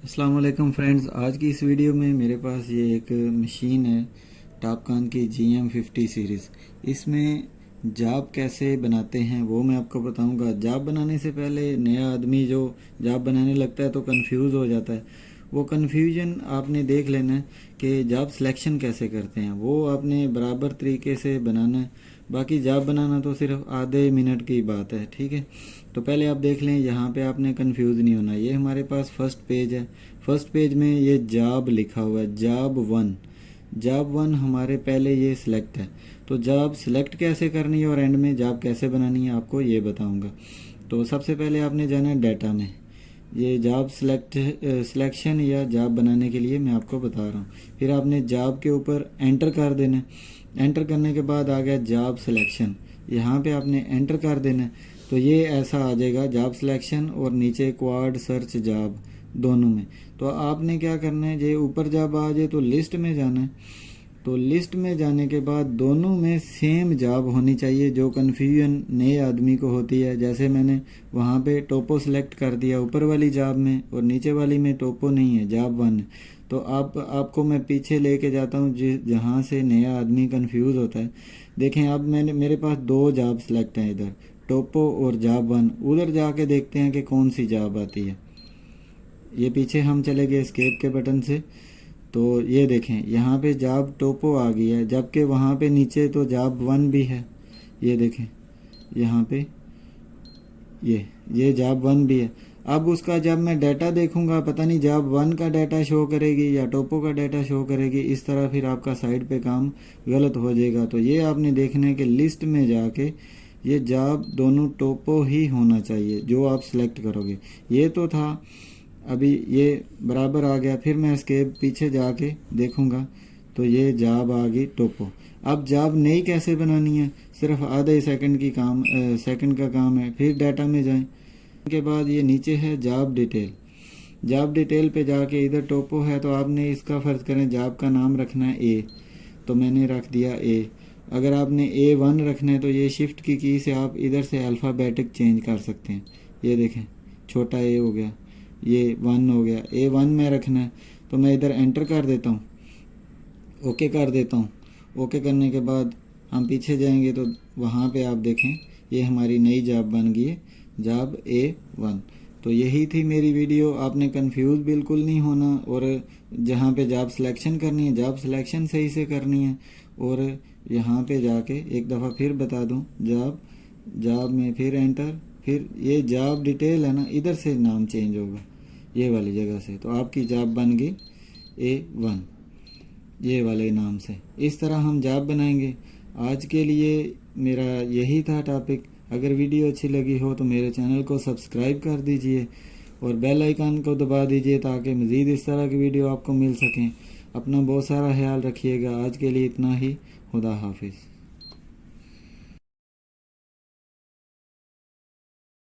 अस्सलाम वालेकुम फ्रेंड्स। आज की इस वीडियो में मेरे पास ये एक मशीन है टॉपकॉन की GM50 सीरीज़। इसमें जाब कैसे बनाते हैं वो मैं आपको बताऊंगा। जाब बनाने से पहले नया आदमी जो जाब बनाने लगता है तो कंफ्यूज हो जाता है। वो कन्फ्यूजन आपने देख लेना है कि जाब सिलेक्शन कैसे करते हैं, वो आपने बराबर तरीके से बनाना है। बाकी जाब बनाना तो सिर्फ आधे मिनट की बात है, ठीक है। तो पहले आप देख लें, यहाँ पे आपने कंफ्यूज नहीं होना। ये हमारे पास फर्स्ट पेज है। फर्स्ट पेज में ये जाब लिखा हुआ है, जाब वन। जाब वन हमारे पहले ये सिलेक्ट है। तो जाब सिलेक्ट कैसे करनी है और एंड में जाब कैसे बनानी है आपको ये बताऊंगा। तो सबसे पहले आपने जाना है डाटा में। ये जाब सिलेक्शन या जाब बनाने के लिए मैं आपको बता रहा हूँ। फिर आपने जाब के ऊपर एंटर कर देना है। एंटर करने के बाद आ गया जाब सिलेक्शन, यहाँ पे आपने एंटर कर देना है। तो ये ऐसा आ जाएगा जाब सिलेक्शन और नीचे क्वाड सर्च जाब दोनों में। तो आपने क्या करना है, ये ऊपर जाब आ जाए तो लिस्ट में जाना है। तो लिस्ट में जाने के बाद दोनों में सेम जाब होनी चाहिए। जो कन्फ्यूजन नए आदमी को होती है, जैसे मैंने वहाँ पे टोपो सेलेक्ट कर दिया ऊपर वाली जाब में और नीचे वाली में टोपो नहीं है, जाब वन है। तो आपको मैं पीछे लेके जाता हूँ जहाँ से नया आदमी कंफ्यूज होता है। देखें, अब मेरे पास दो जाब सेलेक्ट हैं, इधर टोपो और जाब वन। उधर जाके देखते हैं कि कौन सी जाब आती है। ये पीछे हम चले गए एस्केप के बटन से। तो ये देखें, यहाँ पे जाब टोपो आ गई है, जबकि वहाँ पे नीचे तो जाब वन भी है। ये देखें यहाँ पे ये जाब वन भी है। अब उसका जब मैं डाटा देखूंगा, पता नहीं जाब वन का डाटा शो करेगी या टोपो का डाटा शो करेगी। इस तरह फिर आपका साइड पे काम गलत हो जाएगा। तो ये आपने देखना है कि लिस्ट में जाके ये जाब दोनों टोपो ही होना चाहिए जो आप सिलेक्ट करोगे। ये तो था, अभी ये बराबर आ गया। फिर मैं इसके पीछे जाके देखूंगा तो ये जाब आ गई टोपो। अब जाब नई कैसे बनानी है, सिर्फ आधे सेकंड का काम है। फिर डाटा में जाएं, के बाद ये नीचे है जाब डिटेल। जाब डिटेल पे जाके इधर टोपो है तो आपने इसका फ़र्ज़ करें जाब का नाम रखना है ए, तो मैंने रख दिया ए। अगर आपने A1 रखना है तो ये शिफ्ट की से आप इधर से अल्फ़ाबेटिक चेंज कर सकते हैं। ये देखें, छोटा ए हो गया, ये वन हो गया। A1 में रखना है तो मैं इधर एंटर कर देता हूँ, ओके कर देता हूँ। ओके करने के बाद हम पीछे जाएंगे तो वहाँ पे आप देखें ये हमारी नई जाब बन गई है, जाब A1। तो यही थी मेरी वीडियो। आपने कंफ्यूज बिल्कुल नहीं होना और जहाँ पे जाब सिलेक्शन करनी है जाब सिलेक्शन सही से करनी है। और यहाँ पे जाके एक दफ़ा फिर बता दूँ, जाब में फिर एंटर, फिर ये जाब डिटेल है ना, इधर से नाम चेंज होगा ये वाली जगह से। तो आपकी जाब बन गई A1 ये वाले नाम से। इस तरह हम जाब बनाएंगे। आज के लिए मेरा यही था टॉपिक। अगर वीडियो अच्छी लगी हो तो मेरे चैनल को सब्सक्राइब कर दीजिए और बेल आइकन को दबा दीजिए ताकि मज़ीद इस तरह की वीडियो आपको मिल सकें। अपना बहुत सारा ख्याल रखिएगा। आज के लिए इतना ही। खुदा हाफिज़।